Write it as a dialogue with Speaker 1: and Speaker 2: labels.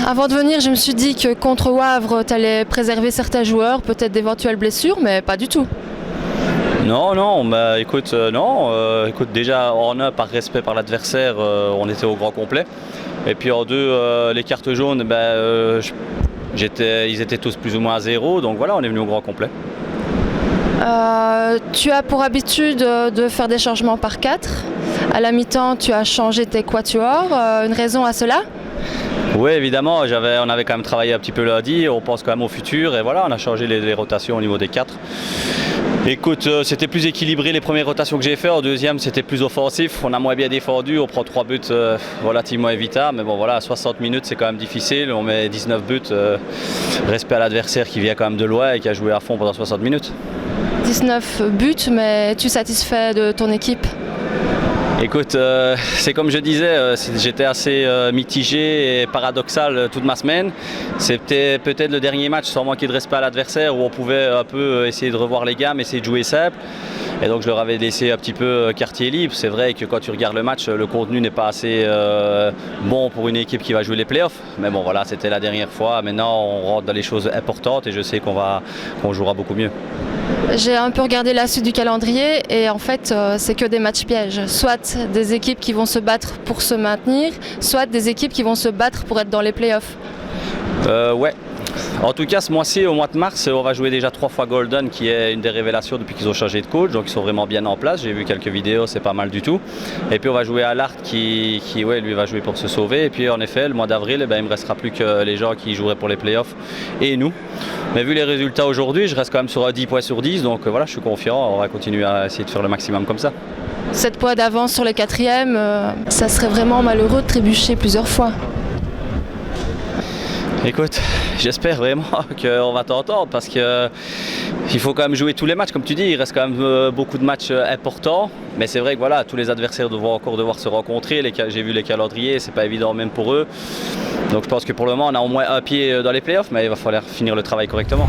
Speaker 1: avant de venir, je me suis dit que contre Wavre, tu allais préserver certains joueurs, peut-être d'éventuelles blessures, mais pas du tout.
Speaker 2: Non, bah, écoute, écoute, déjà en un, par respect par l'adversaire, on était au grand complet. Et puis en deux, les cartes jaunes, ils étaient tous plus ou moins à zéro, donc voilà, on est venu au grand complet.
Speaker 1: Tu as pour habitude de faire des changements par 4. À la mi-temps, tu as changé tes quatuors. Une raison à cela?
Speaker 2: Oui, évidemment, on avait quand même travaillé un petit peu lundi, on pense quand même au futur et voilà, on a changé les rotations au niveau des 4. Écoute, c'était plus équilibré les premières rotations que j'ai fait. En deuxième, c'était plus offensif. On a moins bien défendu. On prend 3 buts relativement évitables. Mais bon, voilà, à 60 minutes, c'est quand même difficile. On met 19 buts. Respect à l'adversaire qui vient quand même de loin et qui a joué à fond pendant 60 minutes.
Speaker 1: 19 buts, mais es-tu satisfait de ton équipe?
Speaker 2: Écoute, c'est comme je disais, j'étais assez mitigé et paradoxal toute ma semaine. C'était peut-être le dernier match sans manquer de respect à l'adversaire où on pouvait un peu essayer de revoir les gammes, essayer de jouer simple. Et donc je leur avais laissé un petit peu quartier libre. C'est vrai que quand tu regardes le match, le contenu n'est pas assez bon pour une équipe qui va jouer les playoffs. Mais bon voilà, c'était la dernière fois. Maintenant on rentre dans les choses importantes et je sais qu'on jouera beaucoup mieux.
Speaker 1: J'ai un peu regardé la suite du calendrier et en fait c'est que des matchs pièges. Soit des équipes qui vont se battre pour se maintenir, soit des équipes qui vont se battre pour être dans les playoffs.
Speaker 2: Ouais. En tout cas, ce mois-ci, au mois de mars, on va jouer déjà 3 fois Golden, qui est une des révélations depuis qu'ils ont changé de coach. Donc ils sont vraiment bien en place. J'ai vu quelques vidéos, c'est pas mal du tout. Et puis on va jouer à l'Art qui lui va jouer pour se sauver. Et puis en effet, le mois d'avril, il ne me restera plus que les gens qui joueraient pour les playoffs et nous. Mais vu les résultats aujourd'hui, je reste quand même sur 10 points sur 10. Donc voilà, je suis confiant. On va continuer à essayer de faire le maximum comme ça.
Speaker 1: 7 points d'avance sur les 4e, ça serait vraiment malheureux de trébucher plusieurs fois.
Speaker 2: Écoute, j'espère vraiment qu'on va t'entendre parce qu'il faut quand même jouer tous les matchs. Comme tu dis, il reste quand même beaucoup de matchs importants. Mais c'est vrai que voilà, tous les adversaires vont encore devoir se rencontrer. J'ai vu les calendriers, c'est pas évident même pour eux. Donc je pense que pour le moment, on a au moins un pied dans les playoffs, mais il va falloir finir le travail correctement.